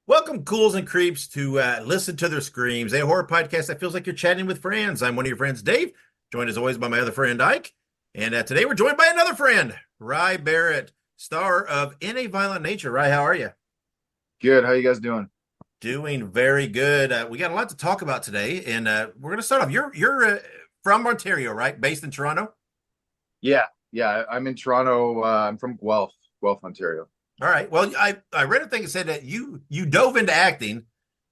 Welcome, ghouls and creeps, to Listen to Their Screams, a horror podcast that feels like you're chatting with friends. I'm one of your friends, Dave, joined as always by my other friend, Ike. And today we're joined by another friend, Ry Barrett, star of In a Violent Nature. Ry, how are you? Good. How you guys doing? Doing very good. We got a lot to talk about today, and we're going to start off. You're from Ontario, right? Based in Toronto. Yeah. I'm in Toronto. I'm from Guelph, Ontario. All right. Well, I read a thing that said that you dove into acting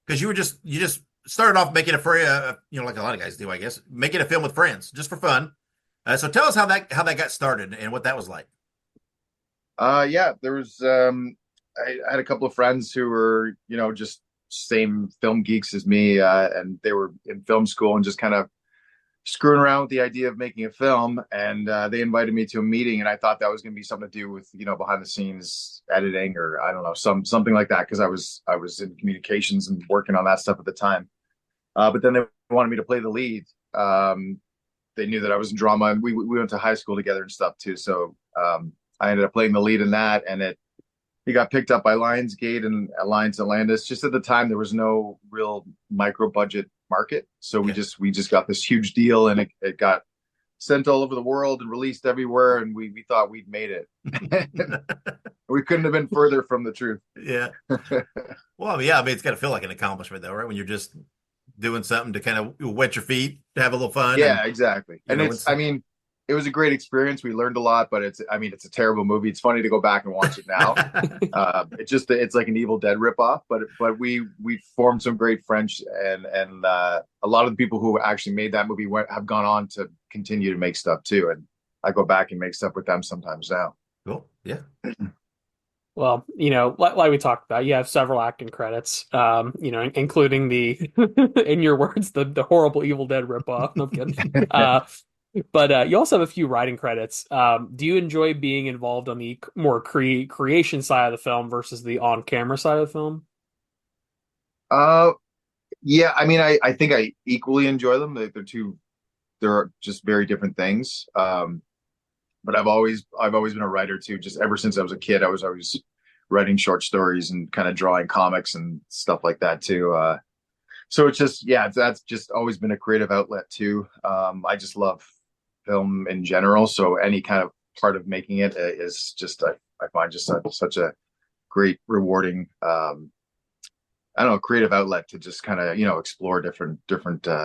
because you just started off making a free like a lot of guys do, I guess, making a film with friends just for fun. So tell us how that got started and what that was like. Yeah. There was I had a couple of friends who were just same film geeks as me, and they were in film school and just kind of screwing around with the idea of making a film. And they invited me to a meeting, and I thought that was going to be something to do with behind the scenes editing or I don't know something like that because I was in communications and working on that stuff at the time. But then they wanted me to play the lead. They knew that I was in drama, and we went to high school together and stuff too. So I ended up playing the lead in that, and it got picked up by Lionsgate and Alliance Atlantis. Just at the time, there was no real micro budget market, so we Yeah. just got this huge deal, and it got sent all over the world and released everywhere, and we thought we'd made it. We couldn't have been further from the truth. Yeah. Well, yeah, I mean, it's got to feel like an accomplishment though, right? When you're just doing something to kind of wet your feet, to have a little fun and Yeah, exactly. you And know, it's, it's I mean, it was a great experience. We learned a lot, but it's a terrible movie. It's funny to go back and watch it now. It's like an Evil Dead ripoff, but we formed some great friends, and a lot of the people who actually made that movie have gone on to continue to make stuff too. And I go back and make stuff with them sometimes now. cool. Yeah. Well, like we talked about, you have several acting credits, including the, in your words, the horrible Evil Dead ripoff. No, I'm kidding. But you also have a few writing credits. Do you enjoy being involved on the more creation side of the film versus the on-camera side of the film? Uh, yeah, I mean, I think I equally enjoy them. They're just very different things. But I've always been a writer too. Just ever since I was a kid, I was always writing short stories and kind of drawing comics and stuff like that too. So it's just yeah, that's just always been a creative outlet too. I just love film in general, so any kind of part of making it is just I find just such a great rewarding I don't know creative outlet to just kind of explore different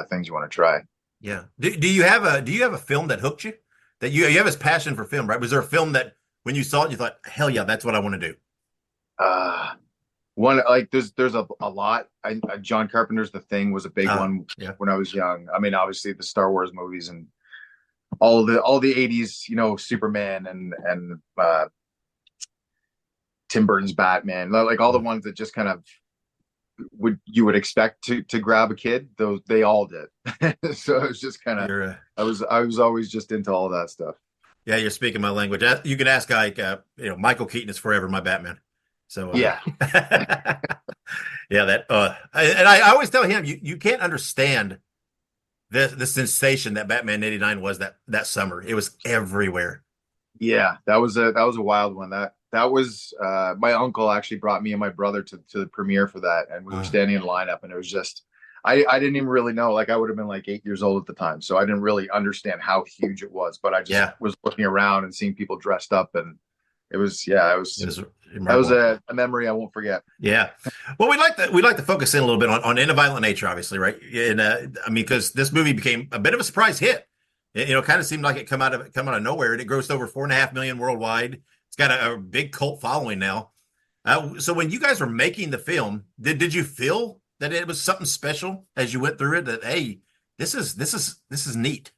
things you want to try. Yeah. Do you have a film that hooked you? That you have this passion for film, right? Was there a film that when you saw it, you thought, hell yeah, that's what I want to do? Uh, One like there's a lot. John Carpenter's The Thing was a big one Yeah. when I was young. I mean, obviously the Star Wars movies and all the 80s, Superman and Tim Burton's Batman, like all the ones that just kind of would expect to grab a kid. Those they all did. So it was just kind of You're I was always just into all that stuff. yeah, you're speaking my language. You can ask Ike, Michael Keaton is forever my Batman. So Yeah. yeah, I always tell him you can't understand the sensation that Batman '89 was that summer. It was everywhere. Yeah, that was a wild one. That was my uncle actually brought me and my brother to the premiere for that, and we were Uh, standing in lineup, and it was just I didn't even really know. Like I would have been like 8 years old at the time, so I didn't really understand how huge it was. But I just yeah, was looking around and seeing people dressed up, and it was yeah, it it was was that was remarkable. a memory I won't forget. Yeah. Well, we'd like to focus in a little bit on In a Violent Nature, obviously, right? And I mean, because this movie became a bit of a surprise hit. It kind of seemed like it come out of nowhere, and it grossed over 4.5 million worldwide. It's got a big cult following now. So when you guys were making the film, did you feel that it was something special as you went through it? That hey, this is neat.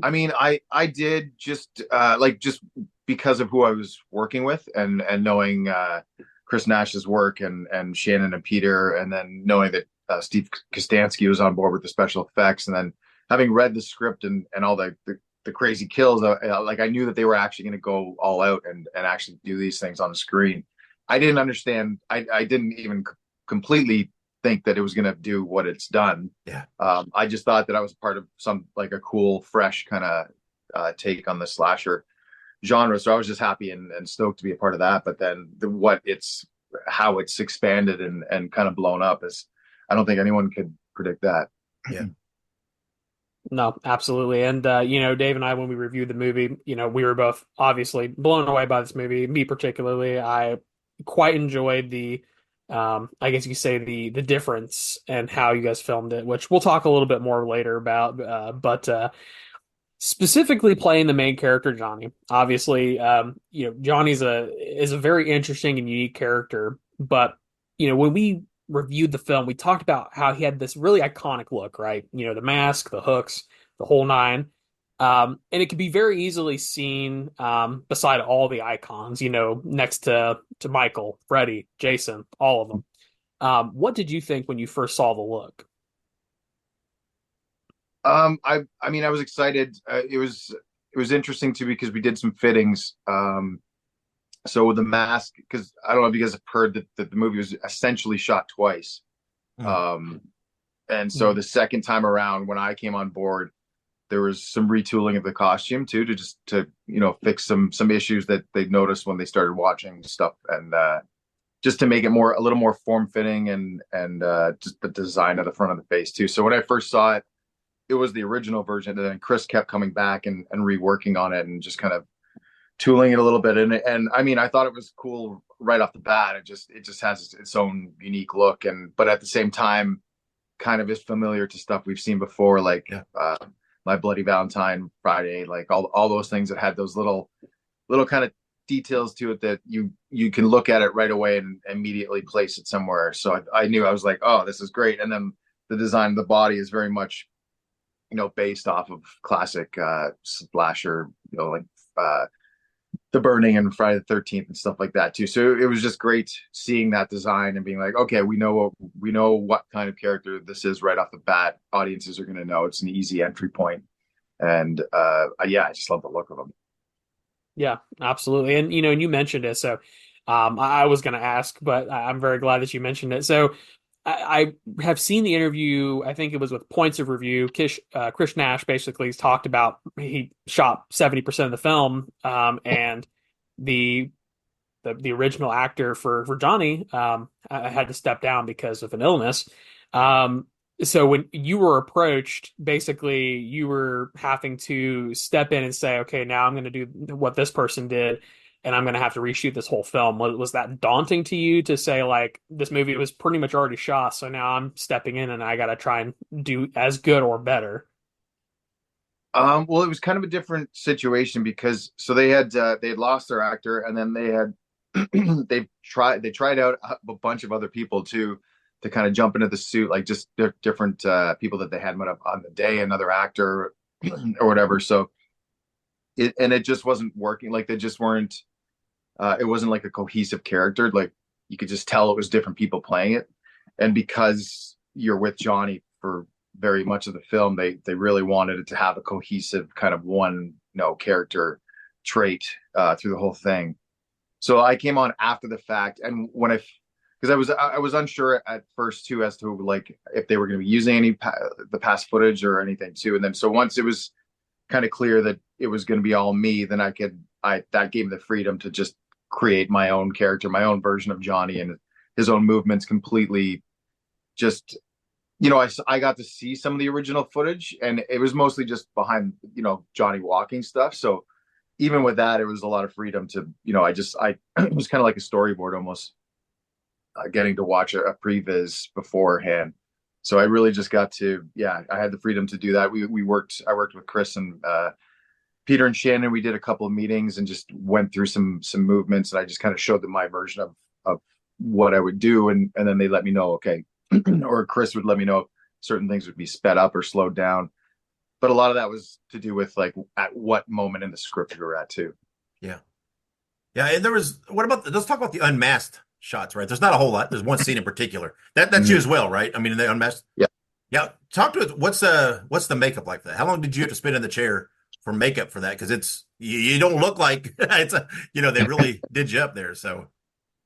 I mean, I did just because of who I was working with and knowing Chris Nash's work and Shannon and Peter, and then knowing that Steve Kostansky was on board with the special effects, and then having read the script and all the crazy kills, like I knew that they were actually going to go all out and actually do these things on the screen. I didn't understand. I didn't even completely think that it was going to do what it's done. Yeah. I just thought that I was part of some like a cool, fresh kind of take on the slasher genre. So I was just happy and stoked to be a part of that. But then what it's how it's expanded and kind of blown up is, I don't think anyone could predict that. Yeah. No, absolutely. And Dave and I, when we reviewed the movie, we were both obviously blown away by this movie. Me particularly, I quite enjoyed the, I guess you could say the difference and how you guys filmed it, which we'll talk a little bit more later about. But specifically playing the main character, Johnny. Obviously, Johnny's is a very interesting and unique character. But when we reviewed the film, we talked about how he had this really iconic look, right? The mask, the hooks, the whole nine. And it could be very easily seen beside all the icons, next to Michael, Freddy, Jason, all of them. What did you think when you first saw the look? I mean, I was excited. It was interesting too because we did some fittings. So with the mask, because I don't know if you guys have heard that the movie was essentially shot twice. Um, and so the second time around, when I came on board, there was some retooling of the costume too, to fix some issues that they noticed when they started watching stuff, and just to make it a little more form fitting, and just the design of the front of the face too. So when I first saw it, it was the original version, and then Chris kept coming back and reworking on it and just kind of tooling it a little bit. And I mean, I thought it was cool right off the bat. It just has its own unique look, but at the same time, kind of is familiar to stuff we've seen before, like My Bloody Valentine, Friday, like all those things that had those little kind of details to it that you can look at it right away and immediately place it somewhere. So I knew, I was like, oh, this is great. And then the design of the body is very much based off of classic slasher, like The Burning and Friday the 13th and stuff like that too. So it was just great seeing that design and being like, okay, we know what kind of character this is right off the bat. Audiences are going to know it's an easy entry point. And I just love the look of them. Yeah, absolutely. And and you mentioned it, so I was going to ask, but I'm very glad that you mentioned it. So I have seen the interview. I think it was with Points of Review. Chris Nash basically has talked about he shot 70% of the film, and the original actor for Johnny I had to step down because of an illness. So when you were approached, basically you were having to step in and say, okay, now I'm going to do what this person did, and I'm going to have to reshoot this whole film. Was that daunting to you to say, like, this movie was pretty much already shot, so now I'm stepping in and I got to try and do as good or better? Well, it was kind of a different situation because so they had lost their actor, and then they tried out a bunch of other people to kind of jump into the suit, like just different people that they had met up on the day, another actor or whatever. So it just wasn't working. Like they just weren't. It wasn't like a cohesive character. Like you could just tell it was different people playing it. And because you're with Johnny for very much of the film, they really wanted it to have a cohesive kind of one character trait through the whole thing. So I came on after the fact, and because I was unsure at first too as to like if they were going to be using the past footage or anything too. And then so once it was kind of clear that it was going to be all me, then that gave me the freedom to just create my own character, my own version of Johnny, and his own movements completely. Just I got to see some of the original footage, and it was mostly just behind Johnny walking stuff. So even with that, it was a lot of freedom to I it was kind of like a storyboard almost, getting to watch a previs beforehand. So I really just got to, I had the freedom to do that. I worked with Chris and Peter and Shannon. We did a couple of meetings and just went through some movements, and I just kind of showed them my version of what I would do, and then they let me know, okay, or Chris would let me know if certain things would be sped up or slowed down. But a lot of that was to do with like at what moment in the script we were at too. Yeah. Yeah. And let's talk about the unmasked shots, right? There's not a whole lot. There's one scene in particular. That's you as well, right? I mean, in the unmasked. Yeah. Yeah. Talk to us. What's the makeup like that? How long did you have to spend in the chair for makeup for that? Because it's you don't look like they really did you up there. So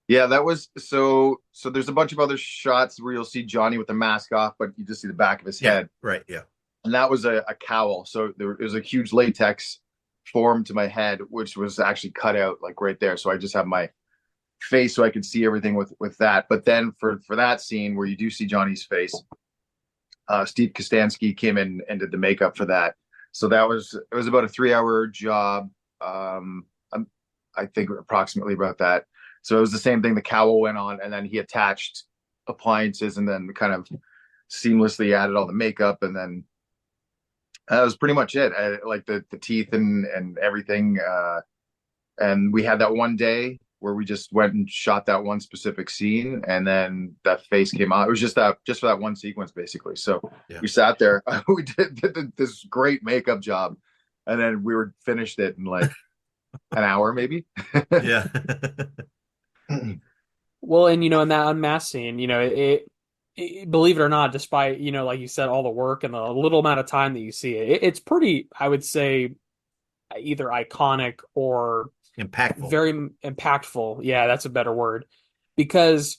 yeah, that was so there's a bunch of other shots where you'll see Johnny with the mask off, but you just see the back of his head. Right. Yeah. And that was a cowl. So there was a huge latex form to my head, which was actually cut out like right there. So I just have my face so I could see everything with that. But then for that scene where you do see Johnny's face, Steve Kostansky came in and did the makeup for that. So it was about a 3 hour job. I think approximately about that. So it was the same thing. The cowl went on, and then he attached appliances, and then kind of seamlessly added all the makeup, and then that was pretty much it. Like the teeth and everything. And we had that one day where we just went and shot that one specific scene, and then that face came out. It was just for that one sequence, basically. So Yeah. we sat there, we did this great makeup job, and then we were finished it in like an hour, maybe. Yeah. Well, and in that unmasked scene, believe it or not, despite like you said, all the work and the little amount of time that you see it's pretty, I would say, either iconic or Impactful. very impactful. Yeah, that's a better word, because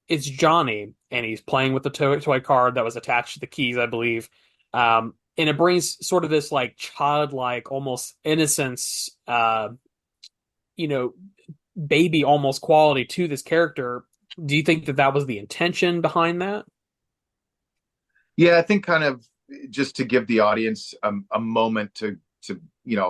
it's Johnny and he's playing with the toy card that was attached to the keys, I believe. And it brings sort of this like childlike, almost innocence, you know, baby almost quality to this character. Do you think that that was the intention behind that? Yeah, I think kind of just to give the audience a moment to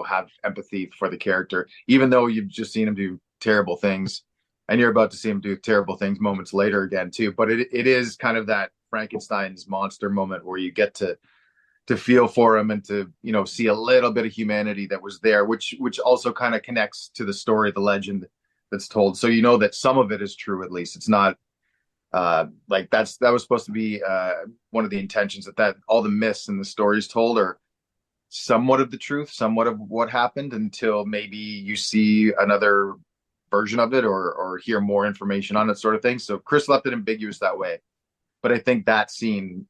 have empathy for the character, even though you've just seen him do terrible things, and you're about to see him do terrible things moments later again too. But it is kind of that Frankenstein's monster moment where you get to feel for him and to see a little bit of humanity that was there, which also kind of connects to the story, the legend that's told. So that some of it is true. At least it's not like that was supposed to be one of the intentions, that all the myths and the stories told are somewhat of the truth, somewhat of what happened, until maybe you see another version of it or hear more information on it, sort of thing. So Chris left it ambiguous that way, but I think that scene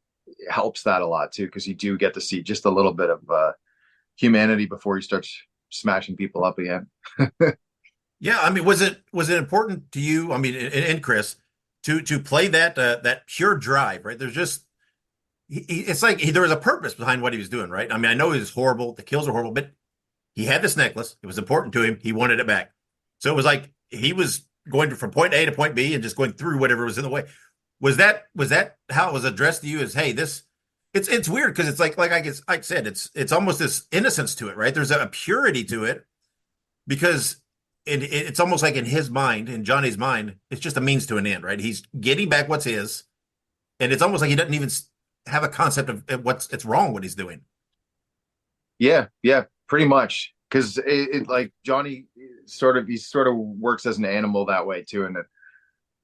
helps that a lot too, because you do get to see just a little bit of humanity before he starts smashing people up again. Yeah, I mean, was it important to you? I mean, and Chris, to play that pure drive, right? There's just it's like there was a purpose behind what he was doing, right? I mean, I know he was horrible, the kills are horrible, but he had this necklace. It was important to him. He wanted it back. So it was like he was going from point A to point B and just going through whatever was in the way. Was that how it was addressed to you? As, hey, this it's weird because it's like I said, it's almost this innocence to it, right? There's a purity to it because it's almost like in his mind, in Johnny's mind, it's just a means to an end, right? He's getting back what's his, and it's almost like he doesn't even have a concept of it's wrong what he's doing. Yeah, pretty much. Because it like Johnny he sort of works as an animal that way too, and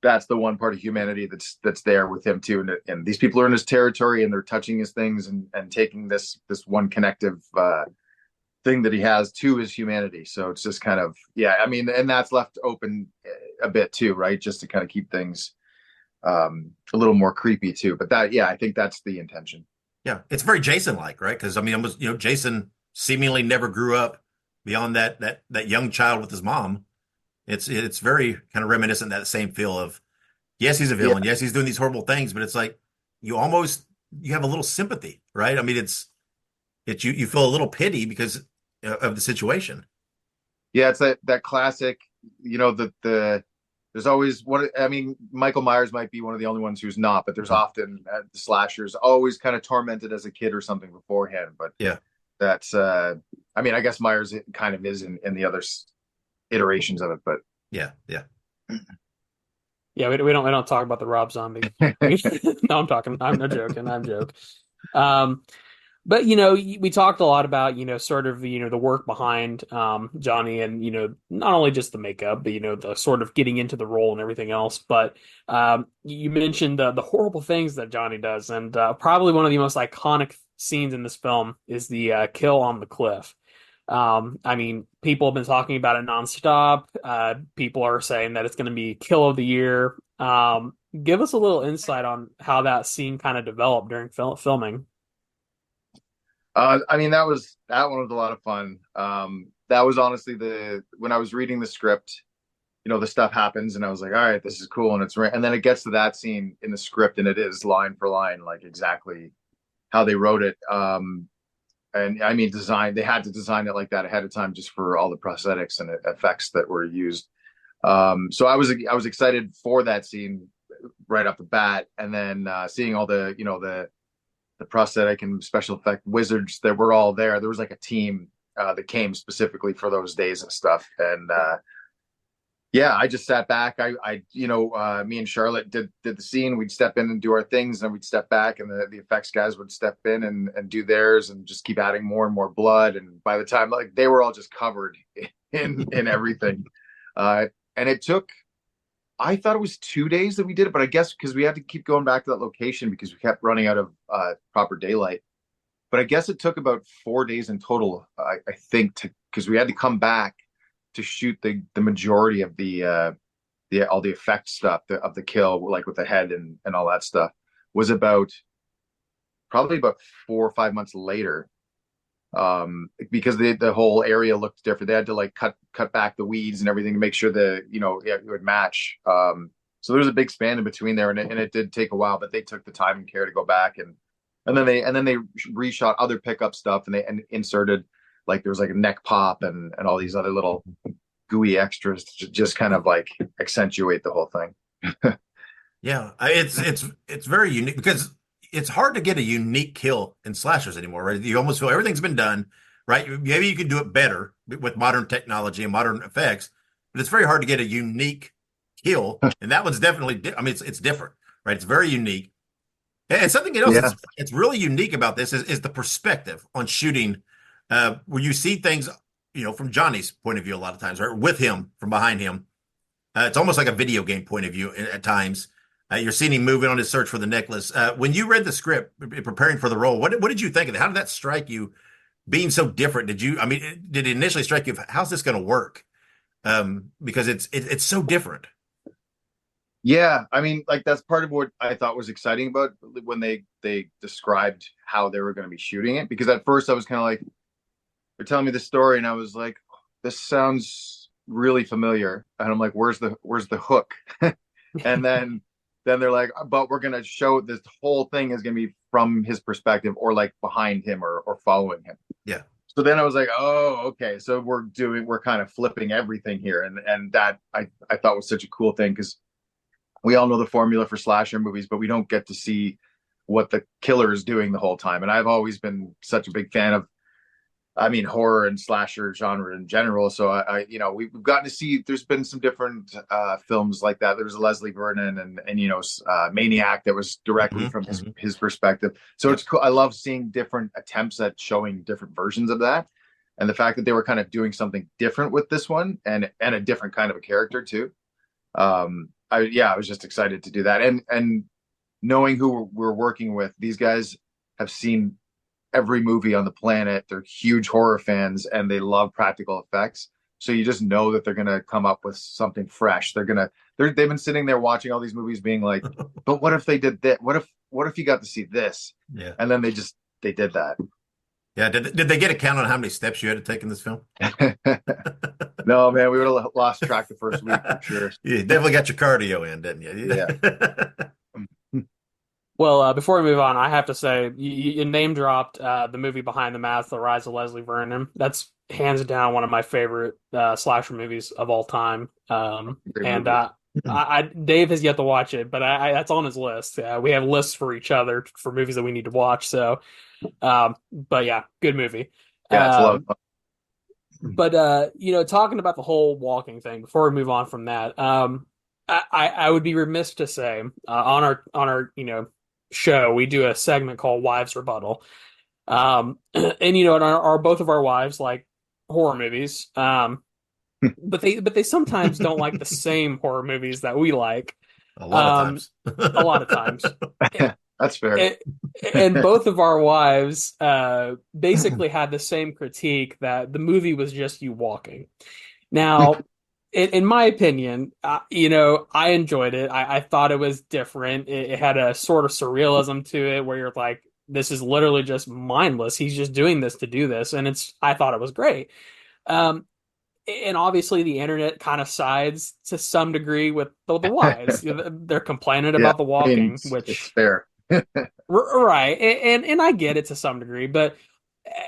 that's the one part of humanity that's there with him too. And these people are in his territory, and they're touching his things and taking this one connective thing that he has to his humanity. So it's just kind of, yeah, I mean, and that's left open a bit too, right? Just to kind of keep things a little more creepy too. But I think that's the intention. Yeah, it's very Jason-like, right? Because I mean, almost Jason seemingly never grew up beyond that young child with his mom. It's very kind of reminiscent of that same feel of, yes, he's a villain, yes, he's doing these horrible things, but it's like you have a little sympathy, right? I mean, it's you feel a little pity because of the situation. Yeah, it's that classic, there's always one. I mean, Michael Myers might be one of the only ones who's not, but there's often the slashers always kind of tormented as a kid or something beforehand. But Yeah, that's, I mean, I guess Myers kind of is in the other iterations of it, but yeah. Yeah, we don't talk about the Rob Zombie. No, I'm joking. I'm joking. Um, but we talked a lot about sort of the work behind Johnny, and not only just the makeup, but the sort of getting into the role and everything else. But you mentioned the horrible things that Johnny does, and probably one of the most iconic scenes in this film is the kill on the cliff. I mean, people have been talking about it nonstop. People are saying that it's going to be kill of the year. Give us a little insight on how that scene kind of developed during filming. I mean, that one was a lot of fun. That was honestly when I was reading the script, the stuff happens, and I was like, all right, this is cool, and then it gets to that scene in the script, and it is line for line, like exactly how they wrote it. And I mean, they had to design it like that ahead of time just for all the prosthetics and effects that were used. So I was excited for that scene right off the bat, and then seeing all the the prosthetic and special effect wizards that were all there. There was like a team that came specifically for those days and stuff, and yeah, I just sat back. Me and Charlotte did the scene. We'd step in and do our things, and then we'd step back, and the effects guys would step in and do theirs, and just keep adding more and more blood. And by the time, like, they were all just covered in everything, and it took. I thought it was 2 days that we did it, but I guess because we had to keep going back to that location because we kept running out of proper daylight. But I guess it took about 4 days in total. I think because we had to come back to shoot the majority of the all the effect stuff of the kill, like with the head and all that stuff, was about probably about 4 or 5 months later. Because the whole area looked different. They had to like cut back the weeds and everything to make sure it would match. So there was a big span in between there, and it did take a while, but they took the time and care to go back and then they reshot other pickup stuff, and inserted, like, there was like a neck pop and all these other little gooey extras to just kind of like accentuate the whole thing. Yeah, it's very unique because it's hard to get a unique kill in slashers anymore, right? You almost feel everything's been done, right? Maybe you can do it better with modern technology and modern effects, but it's very hard to get a unique kill. And that one's definitely, I mean, it's different, right? It's very unique. And something else Yeah. it's really unique about this is the perspective on shooting, where you see things, from Johnny's point of view a lot of times, right? With him from behind him. It's almost like a video game point of view at times. You're seeing him moving on his search for the necklace. When you read the script, preparing for the role, what did you think of it? How did that strike you, being so different? Did it initially strike you, how's this going to work? Because it's so different. Yeah, I mean, like, that's part of what I thought was exciting about when they described how they were going to be shooting it. Because at first I was kind of like, they're telling me the story, and I was like, this sounds really familiar, and I'm like, where's the hook? And then they're like, but we're going to show this whole thing is going to be from his perspective, or like behind him, or following him. Yeah. So then I was like, oh, okay, so we're kind of flipping everything here, and that I thought was such a cool thing, because we all know the formula for slasher movies, but we don't get to see what the killer is doing the whole time. And I've always been such a big fan of, I mean, horror and slasher genre in general. So we've gotten to see. There's been some different films like that. There was a Leslie Vernon and Maniac that was directly from his perspective. So it's cool. I love seeing different attempts at showing different versions of that, and the fact that they were kind of doing something different with this one, and a different kind of a character too. I was just excited to do that, and knowing who we're working with. These guys have seen every movie on the planet. They're huge horror fans, and they love practical effects. So you just know that they're gonna come up with something fresh. They've been sitting there watching all these movies, being like, "But what if they did that? What if you got to see this?" Yeah. And then they did that. Yeah. Did they get a count on how many steps you had to take in this film? No, man, we would have lost track the first week for sure. You definitely got your cardio in, didn't you? Yeah. Well, before we move on, I have to say you name dropped the movie Behind the Mask, The Rise of Leslie Vernon. That's hands down one of my favorite slasher movies of all time. And Dave has yet to watch it, but that's on his list. We have lists for each other for movies that we need to watch. So, but yeah, good movie. Yeah, it's a lot of fun. But talking about the whole walking thing, before we move on from that, I would be remiss to say on our show, we do a segment called Wives Rebuttal. And both of our wives like horror movies. But they sometimes don't like the same horror movies that we like. A lot of times. A lot of times. That's fair. And both of our wives basically had the same critique, that the movie was just you walking. Now, in my opinion, I enjoyed it. I thought it was different. It had a sort of surrealism to it, where you're like, this is literally just mindless. He's just doing this to do this. And I thought it was great. And obviously the internet kind of sides to some degree with the wives. They're complaining about the walking, which it's fair. right. And I get it to some degree, but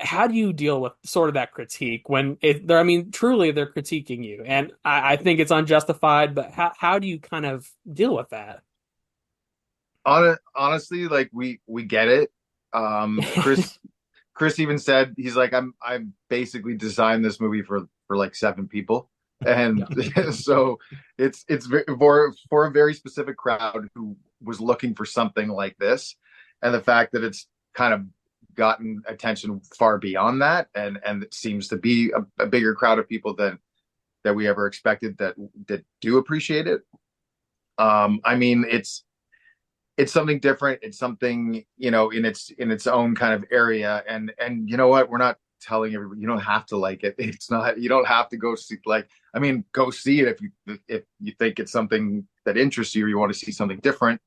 how do you deal with sort of that critique when I mean, truly they're critiquing you, and I think it's unjustified, but how do you kind of deal with that? Honestly, like we get it. Chris even said he's like I'm basically designed this movie for like seven people, and Yeah. so it's for a very specific crowd who was looking for something like this, and the fact that it's kind of gotten attention far beyond that, and it seems to be a bigger crowd of people than that we ever expected that do appreciate it. I mean, it's something different. It's something, in its own kind of area. And you know what? We're not telling everybody you don't have to like it. It's not, you don't have to go see, like, I mean, go see it if you think it's something that interests you or you want to see something different.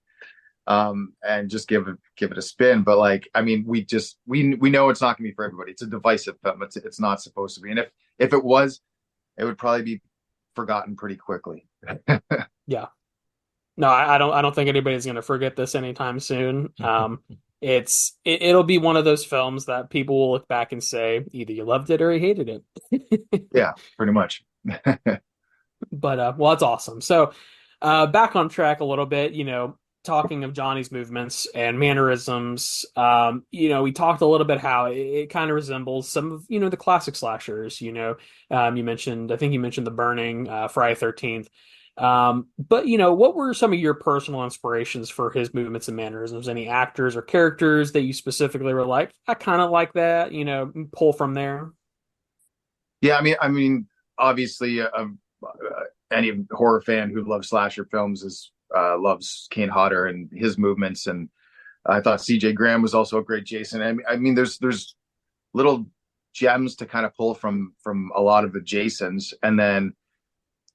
And just give it a spin. But like, I mean, we know it's not gonna be for everybody. It's a divisive film. It's not supposed to be. And if it was, it would probably be forgotten pretty quickly. Yeah. No, I don't think anybody's going to forget this anytime soon. It'll be one of those films that people will look back and say either you loved it or you hated it. Yeah, pretty much. But well, that's awesome. So, back on track a little bit, talking of Johnny's movements and mannerisms, we talked a little bit how it kind of resembles some of, the classic slashers, I think you mentioned The Burning, Friday 13th. But what were some of your personal inspirations for his movements and mannerisms? Any actors or characters that you specifically were like, I kind of like that, pull from there? Yeah, I mean, obviously, any horror fan who loves slasher films is loves Kane Hodder and his movements, and I thought C.J. Graham was also a great Jason. I mean, there's little gems to kind of pull from a lot of the Jasons, and then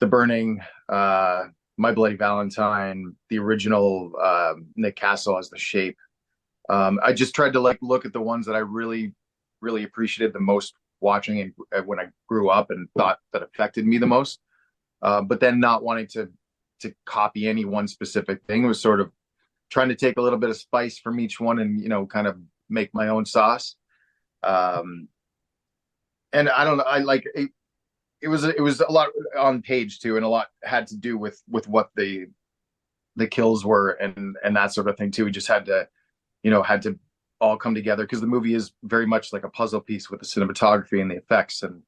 The Burning, My Bloody Valentine, the original Nick Castle as the Shape. I just tried to like look at the ones that I really appreciated the most watching and when I grew up and thought that affected me the most. But then not wanting to copy any one specific thing. It was sort of trying to take a little bit of spice from each one and kind of make my own sauce. Um, and I don't know, I like it was a lot on page too, and a lot had to do with what the kills were and that sort of thing too. We just had to all come together because the movie is very much like a puzzle piece with the cinematography and the effects, and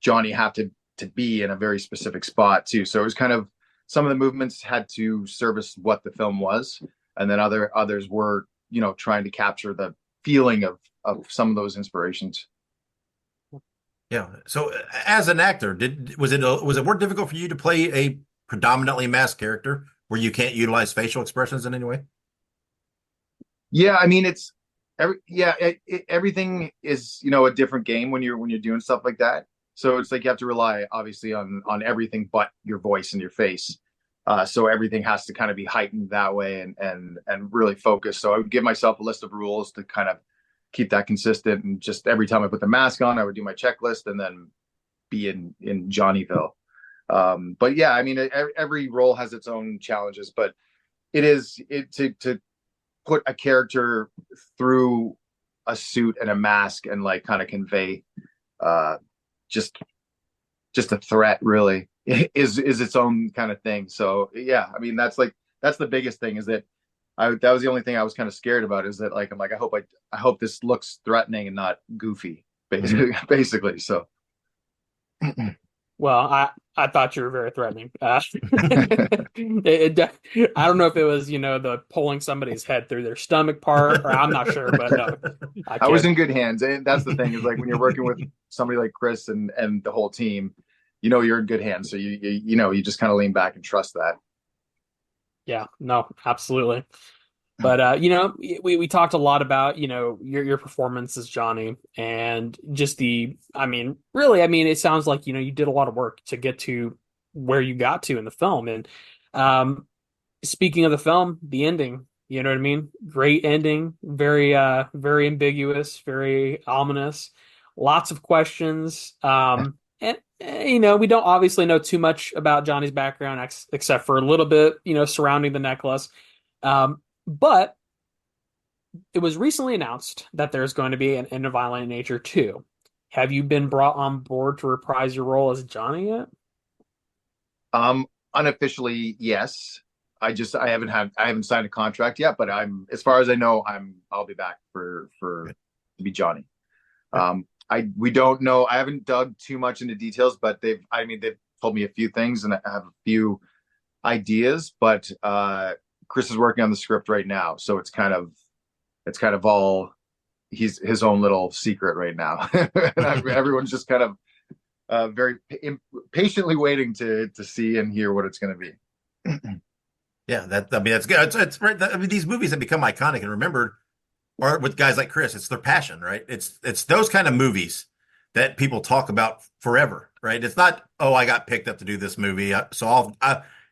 Johnny had to be in a very specific spot too. So it was kind of some of the movements had to service what the film was, and then others were trying to capture the feeling of some of those inspirations. Yeah. So as an actor, was it more difficult for you to play a predominantly masked character where you can't utilize facial expressions in any way? Yeah, I mean everything is a different game when you're doing stuff like that. So it's like you have to rely obviously on everything but your voice and your face. So everything has to kind of be heightened that way and really focused. So I would give myself a list of rules to kind of keep that consistent. And just every time I put the mask on, I would do my checklist and then be in Johnnyville. But yeah, I mean, every role has its own challenges, but to put a character through a suit and a mask and like kind of convey uh, just just a threat really is its own kind of thing. So yeah, I mean that's the biggest thing is that that was the only thing I was kind of scared about is that like I'm like I hope this looks threatening and not goofy Mhm. basically. So Well, I thought you were very threatening. I don't know if it was, the pulling somebody's head through their stomach part, or I'm not sure, but no, I I was kid. in good hands. And that's the thing is like when you're working with somebody like Chris and the whole team, you're in good hands. So you just kind of lean back and trust that. Yeah, no, absolutely. But we talked a lot about, your performance as Johnny and just I mean, really, I mean, it sounds like, you did a lot of work to get to where you got to in the film. And um speaking of the film, the ending, you know what I mean? Great ending, very ambiguous, very ominous, lots of questions. And we don't obviously know too much about Johnny's background except for a little bit, surrounding the necklace. But it was recently announced that there's going to be an End of Violent Nature 2. Have you been brought on board to reprise your role as Johnny yet? Um, Unofficially, yes. I haven't signed a contract yet, but I'm as far as I know, I'll be back for to be Johnny. We don't know. I haven't dug too much into details, but they've told me a few things and I have a few ideas, but Chris is working on the script right now, so it's kind of all he's his own little secret right now. And everyone's just kind of very patiently waiting to see and hear what it's going to be. Yeah, that's good. It's right. I mean, these movies have become iconic and remembered, or with guys like Chris, it's their passion, right? It's those kind of movies that people talk about forever, right? It's not, oh, I got picked up to do this movie, so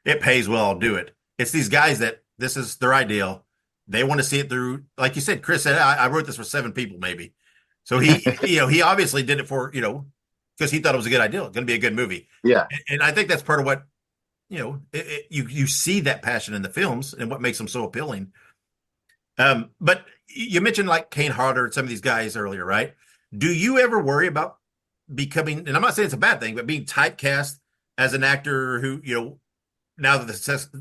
it pays well, I'll do it. It's these guys that this is their ideal. They want to see it through. Like you said, Chris said, I wrote this for 7 people, maybe. So he obviously did it for, because he thought it was a good idea, going to be a good movie. Yeah, And I think that's part of what, you see that passion in the films and what makes them so appealing. But you mentioned like Kane Hodder and some of these guys earlier, right? Do you ever worry about becoming, and I'm not saying it's a bad thing, but being typecast as an actor who, now that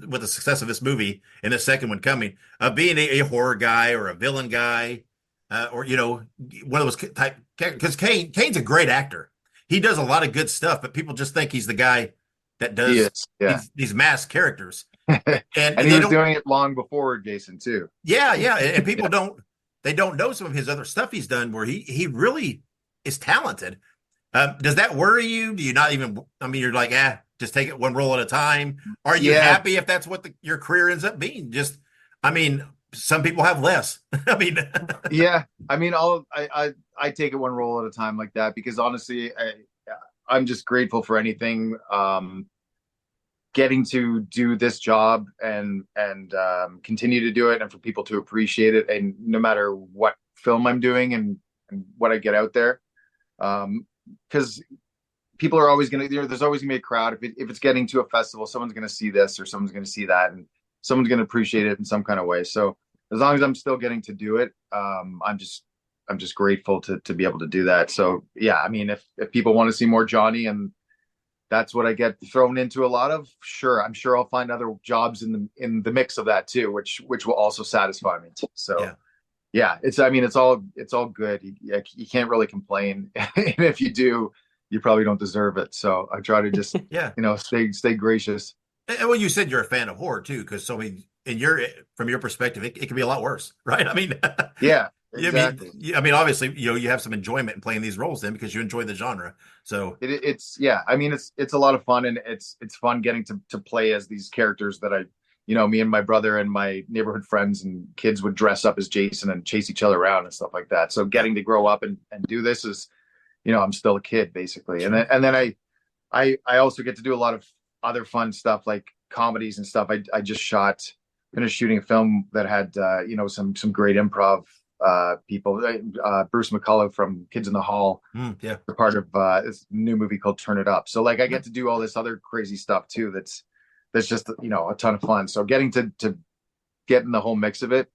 with the success of this movie and the second one coming, being a horror guy or a villain guy, or one of those type, because Kane's a great actor. He does a lot of good stuff, but people just think he's the guy that he does is. Yeah, these masked characters, and and he they was don't. doing it long before Jason too. Yeah, yeah, and people don't know some of his other stuff he's done where he really is talented. Does that worry you? Do you not even? I mean, you're like, just take it one role at a time. Are you Yeah, happy if that's what your career ends up being? Just, I mean, some people have less. I mean, yeah. I mean, I take it one role at a time like that because honestly, I'm just grateful for anything. Getting to do this job and continue to do it, and for people to appreciate it, and no matter what film I'm doing and what I get out there, because people are always going to, there's always going to be a crowd. If it's getting to a festival, someone's going to see this or someone's going to see that, and someone's going to appreciate it in some kind of way. So as long as I'm still getting to do it, I'm just grateful to be able to do that. So yeah, I mean, if people want to see more Johnny and that's what I get thrown into a lot of, sure, I'm sure I'll find other jobs in the mix of that too, which will also satisfy me. So yeah. yeah, I mean, it's all good. You can't really complain. And if you do, you probably don't deserve it. So I try to just, Yeah. stay gracious. And well, you said you're a fan of horror too, because so I mean, from your perspective, it can be a lot worse, right? I mean, Yeah, I mean, exactly. obviously, you have some enjoyment in playing these roles then because you enjoy the genre. So It's yeah, I mean, it's a lot of fun, and it's fun getting to play as these characters that me and my brother and my neighborhood friends and kids would dress up as Jason and chase each other around and stuff like that. So getting to grow up and do this is, I'm still a kid basically. And then I also get to do a lot of other fun stuff like comedies and stuff. I just finished shooting a film that had some great improv people. Bruce McCullough from Kids in the Hall, yeah, are part of this new movie called Turn It Up. So like I get to do all this other crazy stuff too. That's just a ton of fun. So getting to get in the whole mix of it,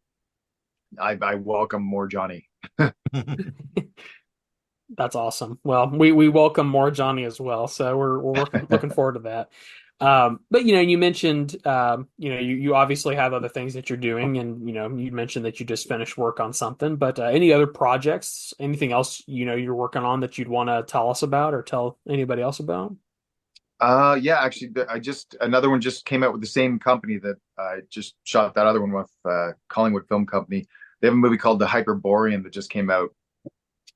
I welcome more Johnny. That's awesome. Well, we welcome more Johnny as well, so we're looking forward to that. But you mentioned you obviously have other things that you're doing, and you mentioned that you just finished work on something. But any other projects, anything else you're working on that you'd want to tell us about or tell anybody else about? Yeah, actually, another one just came out with the same company that I just shot that other one with, Collingwood Film Company. They have a movie called The Hyperborean that just came out.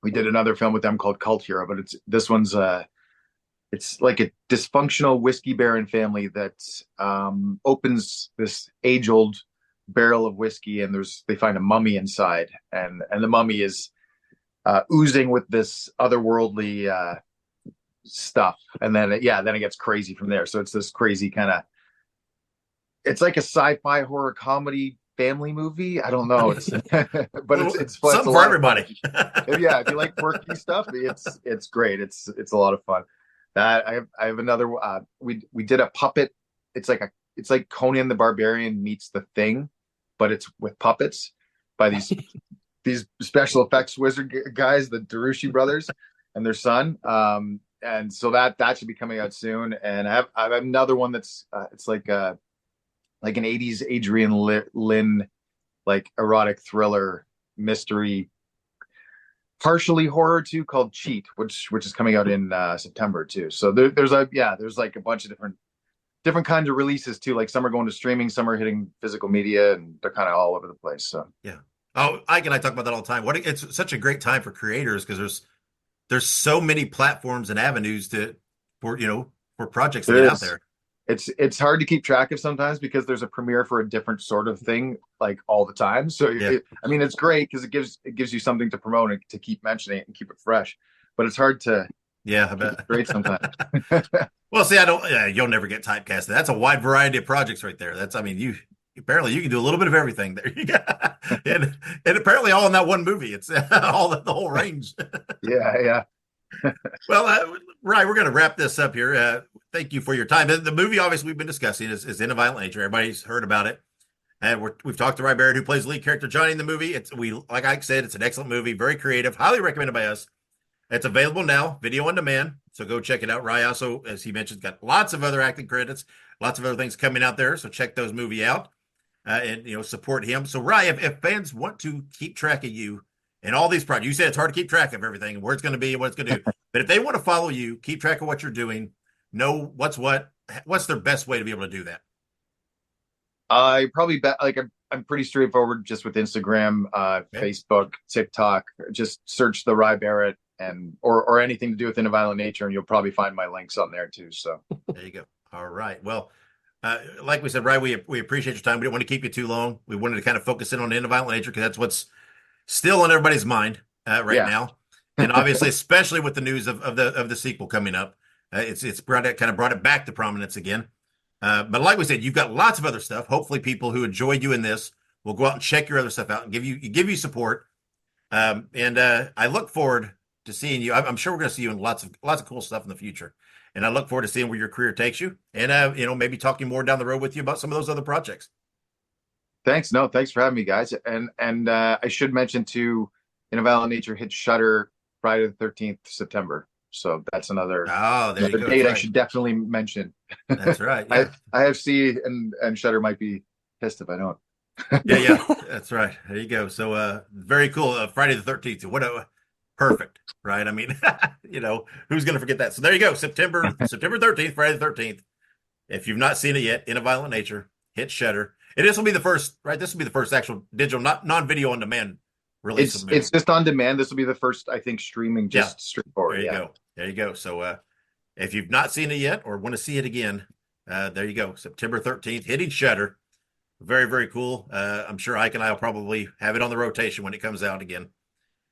We did another film with them called Cult Hero, but this one's it's like a dysfunctional whiskey baron family that opens this age-old barrel of whiskey, and they find a mummy inside, and the mummy is oozing with this otherworldly stuff, and then it gets crazy from there. So it's this crazy it's like a sci-fi horror comedy family movie. I don't know. It's but it's a something for lot of fun. everybody. Yeah, if you like quirky stuff, it's great. It's a lot of fun. I have another. We did a puppet. It's like Conan the Barbarian meets The Thing, but it's with puppets. by these special effects wizard guys, the Darushi brothers, and their son. And so that should be coming out soon. And I have another one that's it's like an '80s Adrian Lynn like erotic thriller mystery, partially horror too, called Cheat, which is coming out in September too. So there's like a bunch of different kinds of releases too. Like some are going to streaming, some are hitting physical media, and they're kind of all over the place. So Yeah. Oh, Ike and I talk about that all the time. It's such a great time for creators because there's so many platforms and avenues for projects to there get out is. there. It's hard to keep track of sometimes because there's a premiere for a different sort of thing like all the time. So Yeah. I mean, it's great because it gives you something to promote and to keep mentioning it and keep it fresh. But it's hard to Yeah, I keep bet. it straight sometimes. Well, see, I don't. Yeah, you'll never get typecasted. That's a wide variety of projects right there. I mean, you apparently you can do a little bit of everything there. And apparently all in that one movie. It's all the whole range. Yeah. Well, Ry, we're going to wrap this up here. Thank you for your time. The movie, obviously, we've been discussing is In a Violent Nature. Everybody's heard about it. And we've talked to Ry Barrett, who plays the lead character Johnny in the movie. Like I said, it's an excellent movie, very creative, highly recommended by us. It's available now, video on demand. So go check it out. Ry also, as he mentioned, got lots of other acting credits, lots of other things coming out there. So check those movie out and support him. So Ry, if fans want to keep track of you and all these projects, you said it's hard to keep track of everything, where it's going to be and what it's going to do. But if they want to follow you, keep track of what you're doing, know what's their best way to be able to do that? I probably bet like I'm pretty straightforward just with Instagram, Okay. Facebook, TikTok. Just search the Ry Barrett and or anything to do with In a Violent Nature, and you'll probably find my links on there too. So There you go. All right. Well, like we said, Ry, we appreciate your time. We didn't want to keep you too long. We wanted to kind of focus in on In a Violent Nature because that's what's still on everybody's mind right yeah, now, and obviously, especially with the news of the sequel coming up, it's brought it back to prominence again. But like we said, you've got lots of other stuff. Hopefully, people who enjoyed you in this will go out and check your other stuff out and give you support. And I look forward to seeing you. I'm sure we're going to see you in lots of cool stuff in the future. And I look forward to seeing where your career takes you, and maybe talking more down the road with you about some of those other projects. thanks. No, thanks for having me, guys. And I should mention too, In a Violent Nature hits Shutter Friday the 13th September. So that's Oh, there you another go. date That's I right. should definitely mention. That's right. I Yeah. IFC and Shutter might be pissed if I don't. Yeah. That's right. There you go. So very cool. Friday the 13th. What a perfect, right? I mean, who's going to forget that? So there you go. September 13th, Friday the 13th. If you've not seen it yet, In a Violent Nature, hit Shutter. And this will be the first, right? This will be the first actual digital, not non-video on demand release of the movie. It's just on demand. This will be the first, I think, streaming just straightforward. There you go. There you go. So if you've not seen it yet or want to see it again, there you go. September 13th, hitting Shutter. Very, very cool. I'm sure Ike and I will probably have it on the rotation when it comes out again,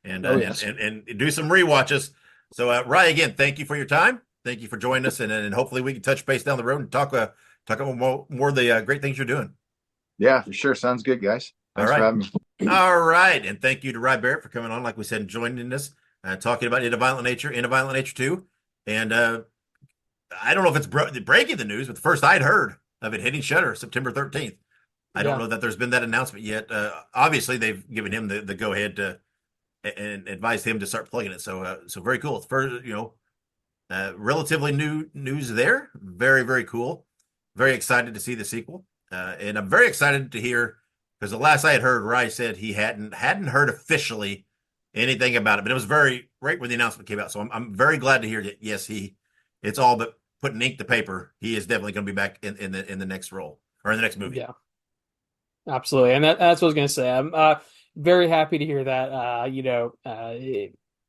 and Yes. and do some rewatches. So, Ry, again, thank you for your time. Thank you for joining us, and hopefully we can touch base down the road and talk about more of the great things you're doing. Yeah, for sure. Sounds good, guys. All Thanks for right. having me. All right, and thank you to Ry Barrett for coming on, like we said, and joining us, talking about In a Violent Nature, In a Violent Nature 2. And I don't know if it's breaking the news, but the first I'd heard of it hitting Shutter September 13th. I don't know that there's been that announcement yet. Obviously, they've given him the go ahead to and advised him to start playing it. So very cool. It's first, relatively new news there. Very, very cool. Very excited to see the sequel. And I'm very excited to hear, because the last I had heard, Ry said he hadn't heard officially anything about it, but it was very right when the announcement came out. So I'm very glad to hear that. Yes, it's all but putting ink to paper. He is definitely going to be back in the next role or in the next movie. Yeah. Absolutely. And that's what I was going to say. I'm very happy to hear that.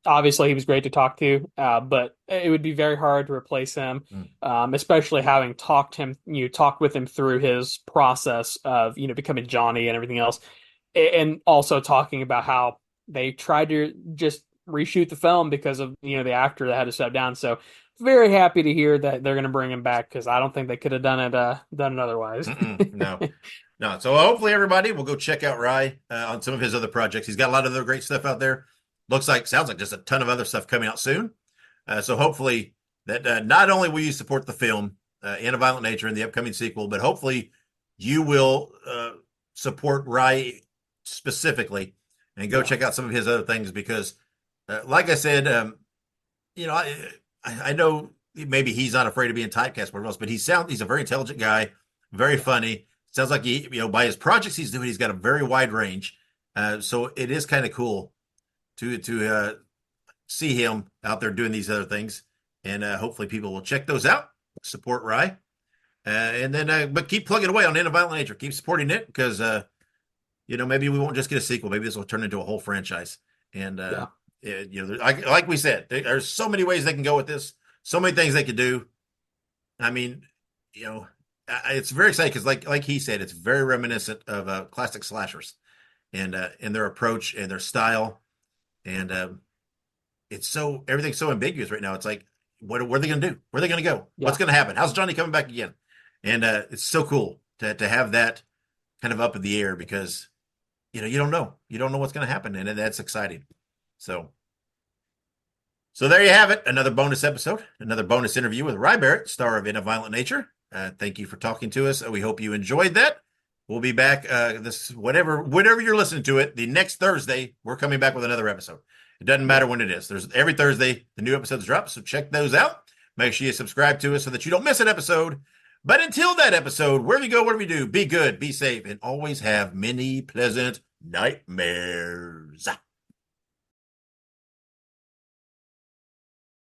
Obviously he was great to talk to, but it would be very hard to replace him, especially having talked with him through his process of, becoming Johnny and everything else. And also talking about how they tried to just reshoot the film because of, the actor that had to step down. So very happy to hear that they're going to bring him back, because I don't think they could have done it otherwise. No. So hopefully everybody will go check out Ry on some of his other projects. He's got a lot of other great stuff out there. Sounds like just a ton of other stuff coming out soon. So hopefully that not only will you support the film In a Violent Nature and the upcoming sequel, but hopefully you will support Ry specifically, and go Yeah. check out some of his other things because, like I said, you know, I know maybe he's not afraid of being typecast or else, but he's a very intelligent guy, very funny. Sounds like by his projects he's doing, he's got a very wide range. So it is kind of cool to see him out there doing these other things, and hopefully people will check those out. Support Ry, and then but keep plugging away on End of Violent Nature. Keep supporting it because maybe we won't just get a sequel. Maybe this will turn into a whole franchise. And Yeah. like we said, there's so many ways they can go with this. So many things they could do. I mean, it's very exciting because, like he said, it's very reminiscent of classic slashers, and in their approach and their style, and everything's so ambiguous right now. It's like, what are they going to do? Where are they going to go? Yeah. What's going to happen? How's Johnny coming back again? And it's so cool to have that kind of up in the air because you don't know what's going to happen, and that's exciting. So there you have it. Another bonus episode, another bonus interview with Ry Barrett, star of In a Violent Nature. Thank you for talking to us. We hope you enjoyed that. We'll be back whenever you're listening to it. The next Thursday, we're coming back with another episode. It doesn't matter when it is. There's every Thursday the new episodes drop, so check those out. Make sure you subscribe to us so that you don't miss an episode. But until that episode, wherever you go, whatever you do, be good, be safe, and always have many pleasant nightmares.